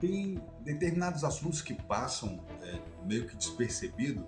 Tem determinados assuntos que passam meio que despercebido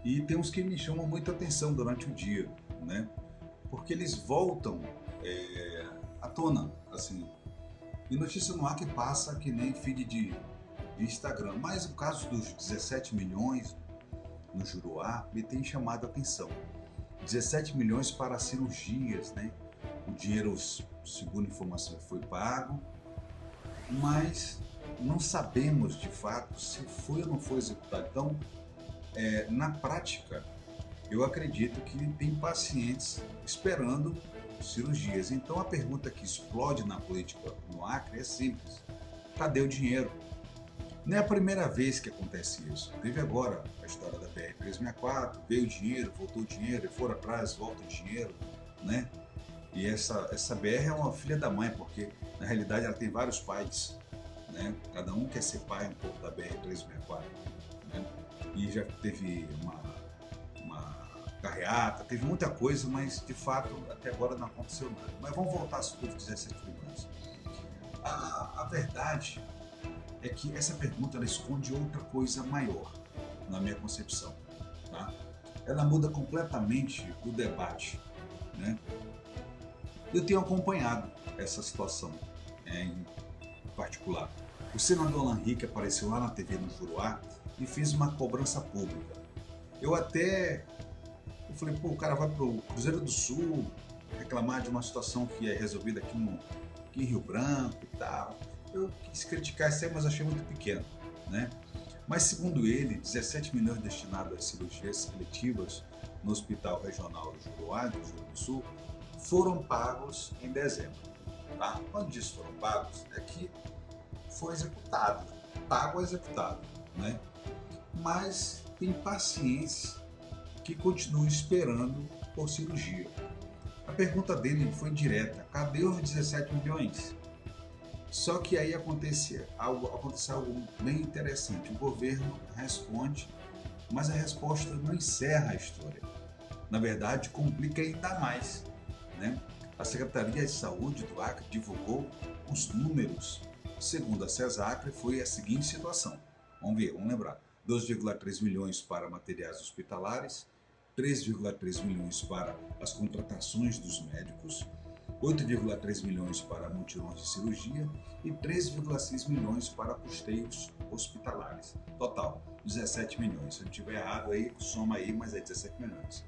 e tem uns que me chamam muita atenção durante o dia, né? Porque eles voltam à tona, assim. E notícia no ar que passa que nem feed de Instagram. Mas o caso dos 17 milhões no Juruá me tem chamado a atenção. 17 milhões para cirurgias, né? O dinheiro, segundo a informação, foi pago, mas não sabemos de fato se foi ou não foi executado. Então, na prática, eu acredito que tem pacientes esperando cirurgias. Então, a pergunta que explode na política no Acre é simples: cadê o dinheiro? Não é a primeira vez que acontece isso. Teve agora a história da BR-364, veio o dinheiro, voltou o dinheiro, foram atrás, volta o dinheiro, né? E essa BR é uma filha da mãe, porque na realidade ela tem vários pais, né? Cada um quer ser pai um pouco da BR-364, né? E já teve uma carreata, teve muita coisa, mas de fato até agora não aconteceu nada. Mas vamos voltar sobre os 17 milhões. A verdade é que essa pergunta ela esconde outra coisa maior, na minha concepção, tá? Ela muda completamente o debate, né? Eu tenho acompanhado essa situação em particular. O senador Alan Henrique apareceu lá na TV no Juruá e fez uma cobrança pública. Eu falei, pô, o cara vai pro Cruzeiro do Sul reclamar de uma situação que é resolvida aqui em Rio Branco e tal. Eu quis criticar isso aí, mas achei muito pequeno, né? Mas segundo ele, 17 milhões destinados às cirurgias seletivas no Hospital Regional do Juruá, do Rio Grande do Sul, foram pagos em dezembro, tá? Quando diz foram pagos, é que foi executado, pago executado, né? Mas tem pacientes que continuam esperando por cirurgia. A pergunta dele foi direta: cadê os 17 milhões? Só que aí acontece algo bem interessante. O governo responde, mas a resposta não encerra a história. Na verdade, complica ainda mais, né? A Secretaria de Saúde do Acre divulgou os números. Segundo a CESACRE, foi a seguinte situação. Vamos lembrar. 2,3 milhões para materiais hospitalares, 3,3 milhões para as contratações dos médicos, 8,3 milhões para mutirões de cirurgia e 3,6 milhões para custeios hospitalares. Total, 17 milhões. Se eu não estiver errado aí, soma aí, mas é 17 milhões.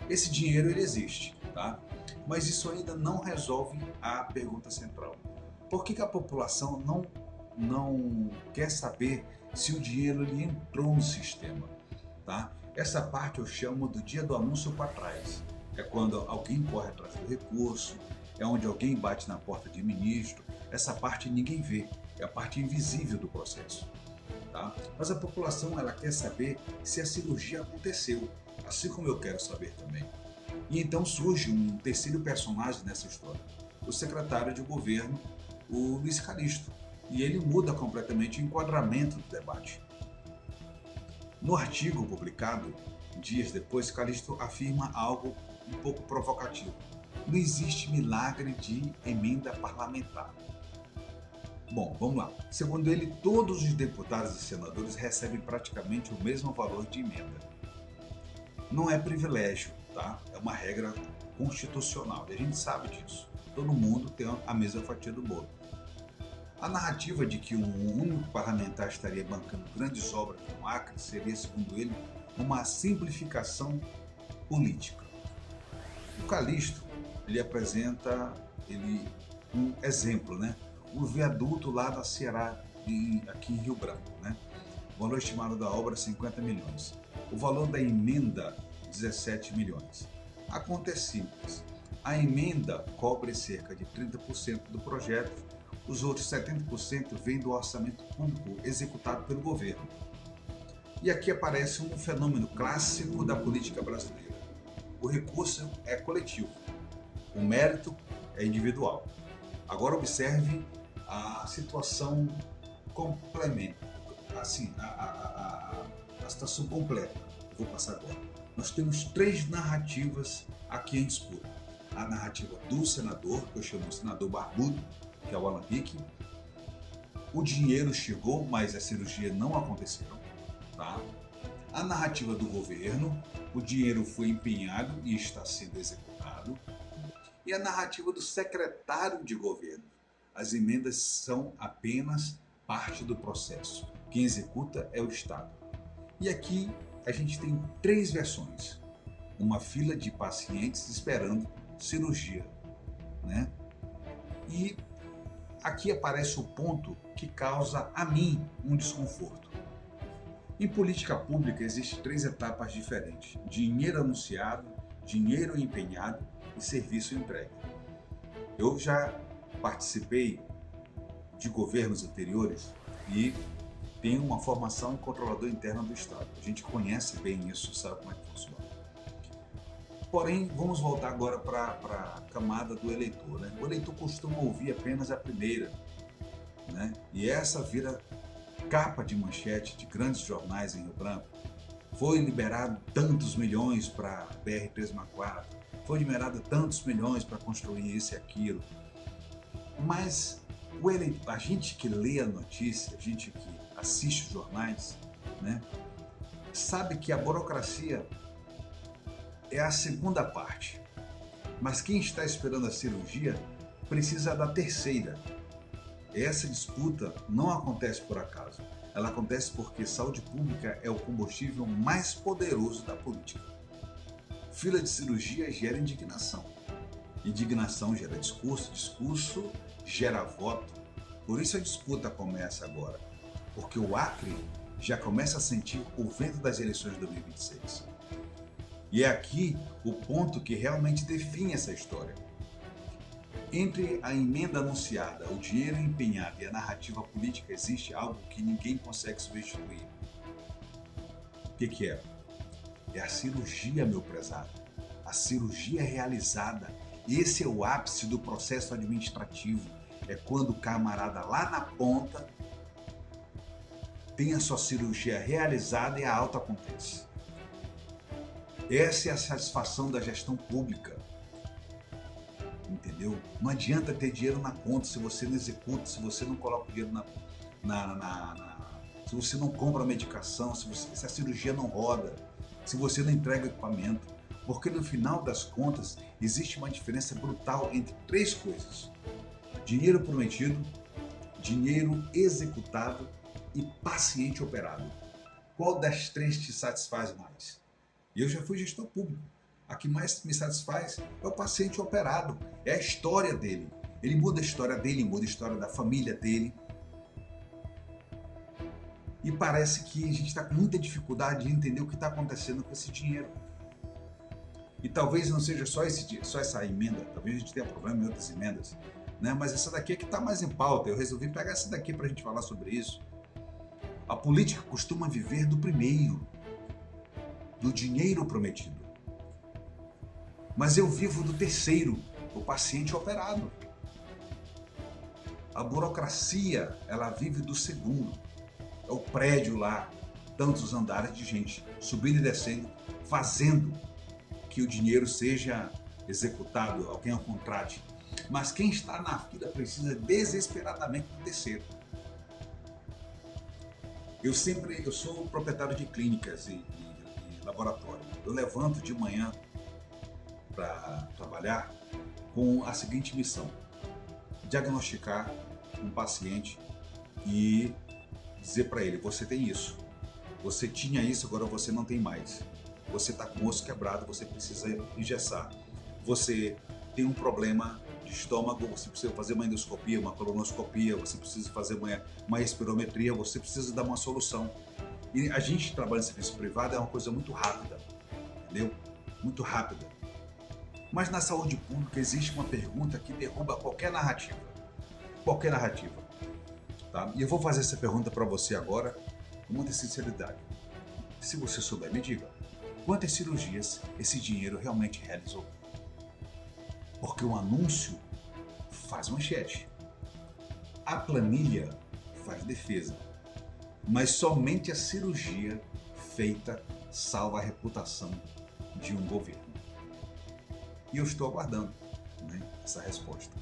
Esse dinheiro ele existe, tá? Mas isso ainda não resolve a pergunta central. Por que a população não quer saber se o dinheiro ele entrou no sistema, tá? Essa parte eu chamo do dia do anúncio para trás. É quando alguém corre atrás do recurso, é onde alguém bate na porta de ministro. Essa parte ninguém vê, é a parte invisível do processo, tá? Mas a população ela quer saber se a cirurgia aconteceu, assim como eu quero saber também. E então surge um terceiro personagem nessa história, o secretário de governo, o Luiz Calixto, e ele muda completamente o enquadramento do debate. No artigo publicado dias depois, Calixto afirma algo um pouco provocativo: não existe milagre de emenda parlamentar. Bom, vamos lá. Segundo ele, todos os deputados e senadores recebem praticamente o mesmo valor de emenda. Não é privilégio, tá? É uma regra constitucional e a gente sabe disso. Todo mundo tem a mesma fatia do bolo. A narrativa de que um único parlamentar estaria bancando grandes obras no Acre seria, segundo ele, uma simplificação política. O Calixto, ele apresenta um exemplo, né? O viaduto lá da Ceará, aqui em Rio Branco, né? O valor estimado da obra 50 milhões. O valor da emenda 17 milhões. A conta é simples. A emenda cobre cerca de 30% do projeto, os outros 70% vêm do orçamento público executado pelo governo. E aqui aparece um fenômeno clássico da política brasileira. O recurso é coletivo, o mérito é individual. Agora observe a situação complementa, assim, a situação completa. Vou passar agora. Nós temos três narrativas aqui em disputa. A narrativa do senador, que eu chamo de senador barbudo, que é o Alan Henrique. O dinheiro chegou, mas a cirurgia não aconteceu, tá? A narrativa do governo, o dinheiro foi empenhado e está sendo executado. E a narrativa do secretário de governo. As emendas são apenas parte do processo. Quem executa é o Estado. E aqui a gente tem 3 versões. Uma fila de pacientes esperando cirurgia, né? E aqui aparece o ponto que causa a mim um desconforto. Em política pública existem 3 etapas diferentes: dinheiro anunciado, dinheiro empenhado e serviço entregue. Eu já participei de governos anteriores e tenho uma formação em controlador interno do Estado. A gente conhece bem isso, sabe como é que funciona. Porém, vamos voltar agora para a camada do eleitor, né? O eleitor costuma ouvir apenas a primeira, né? E essa vira capa de manchete de grandes jornais em Rio Branco. Foi liberado tantos milhões para a BR-364, foi liberado tantos milhões para construir isso e aquilo. Mas a gente que lê a notícia, a gente que assiste os jornais, né, sabe que a burocracia é a segunda parte. Mas quem está esperando a cirurgia precisa da terceira. Essa disputa não acontece por acaso. Ela acontece porque saúde pública é o combustível mais poderoso da política. Fila de cirurgia gera indignação. Indignação gera discurso, discurso gera voto. Por isso a disputa começa agora. Porque o Acre já começa a sentir o vento das eleições de 2026. E é aqui o ponto que realmente define essa história. Entre a emenda anunciada, o dinheiro empenhado e a narrativa política existe algo que ninguém consegue substituir. O que é? É a cirurgia, meu prezado. A cirurgia realizada. Esse é o ápice do processo administrativo. É quando o camarada lá na ponta tem a sua cirurgia realizada e a alta acontece. Essa é a satisfação da gestão pública. Entendeu? Não adianta ter dinheiro na conta se você não executa, se você não coloca o dinheiro se você não compra a medicação, se a cirurgia não roda, se você não entrega o equipamento. Porque no final das contas existe uma diferença brutal entre 3 coisas: dinheiro prometido, dinheiro executado e paciente operado. Qual das 3 te satisfaz mais? Eu já fui gestor público. A que mais me satisfaz é o paciente operado, é a história dele. Ele muda a história dele, muda a história da família dele. E parece que a gente está com muita dificuldade de entender o que está acontecendo com esse dinheiro. E talvez não seja só essa emenda, talvez a gente tenha problema em outras emendas, né? Mas essa daqui é que está mais em pauta. Eu resolvi pegar essa daqui para a gente falar sobre isso. A política costuma viver do primeiro, do dinheiro prometido. Mas eu vivo do terceiro, o paciente operado. A burocracia, ela vive do segundo. É o prédio lá, tantos andares de gente, subindo e descendo, fazendo que o dinheiro seja executado, alguém o contrate. Mas quem está na fila precisa desesperadamente do terceiro. Eu sou proprietário de clínicas e laboratório. Eu levanto de manhã para trabalhar com a seguinte missão: diagnosticar um paciente e dizer para ele: você tem isso, você tinha isso, agora você não tem mais, você está com o osso quebrado, você precisa engessar, você tem um problema de estômago, você precisa fazer uma endoscopia, uma colonoscopia, você precisa fazer uma espirometria, você precisa dar uma solução. E a gente trabalha em serviço privado, é uma coisa muito rápida, entendeu? Muito rápida. Mas na saúde pública existe uma pergunta que derruba qualquer narrativa. Qualquer narrativa. Tá? E eu vou fazer essa pergunta para você agora com muita sinceridade. Se você souber, me diga: quantas cirurgias esse dinheiro realmente realizou? Porque o anúncio faz manchete. A planilha faz defesa. Mas somente a cirurgia feita salva a reputação de um governo. E eu estou aguardando, né, essa resposta.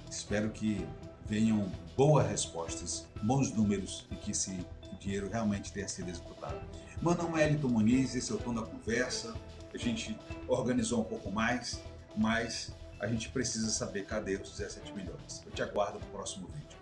Espero que venham boas respostas, bons números e que esse dinheiro realmente tenha sido executado. Meu nome é Elton Muniz, esse é o Tom da Conversa. A gente organizou um pouco mais, mas a gente precisa saber cadê os 17 milhões. Eu te aguardo no próximo vídeo.